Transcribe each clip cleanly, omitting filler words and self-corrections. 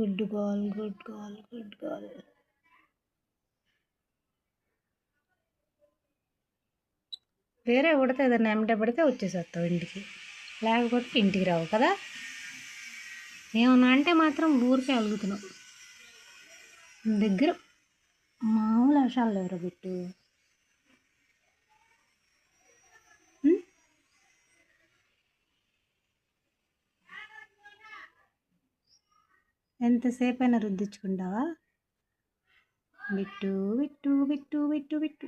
Good girl, good girl, good girl. వేరే ఉడితే ఏదన్నా ఎమ్మటే పడితే వచ్చేసేస్తావు ఇంటికి, లేకపోతే ఇంటికి రావు కదా. ఏమన్నా అంటే మాత్రం ఊరికే అలుగుతున్నావు. దగ్గర మామూలు విషయాలు ఎవరో పెట్టు. ఎంతసేపు అయినా రుద్దించుకుంటావా? బిట్టు బిట్టు బిట్టు బిట్టు బిట్టు.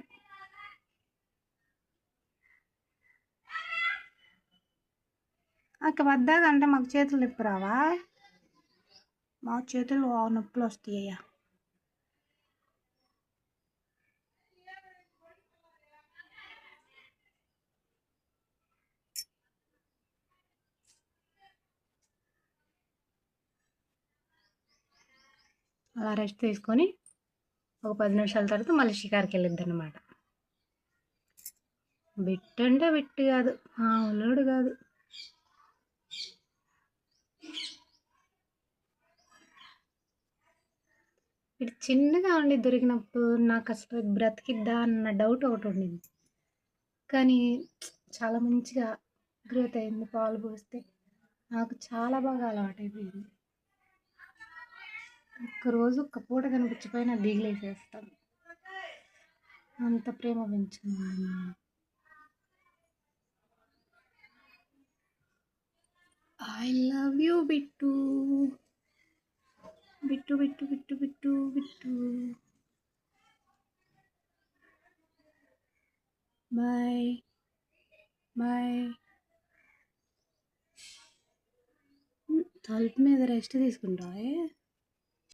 అక్క వద్దాకంటే మాకు చేతులు నొప్పి రావా? మా చేతులు నొప్పులు వస్తాయ్యా. అలా రెస్ట్ తీసుకొని ఒక 10 నిమిషాల తర్వాత మళ్ళీ షికార్కి వెళ్ళిద్ది అనమాట. బిట్టు అంటే బిట్టు కాదు, మామూలుడు కాదు. ఇటు చిన్నగా ఉండి దొరికినప్పుడు నాకు అసలు బ్రతికిద్దా అన్న డౌట్ ఒకటి ఉండింది. కానీ చాలా మంచిగా గ్రోత్ అయింది. పాలు పోస్తే నాకు చాలా బాగా అలవాటైపోయింది. ఒక్కరోజు ఒక్క పూట కనిపించిపోయినా దిగులేసేస్తాను, అంత ప్రేమ పెంచుకున్నాను. I love you Bittu Bittu Bittu Bittu Bittu Bittu. Bye bye. తలుపు మీద రెస్ట్ తీసుకుంటావే.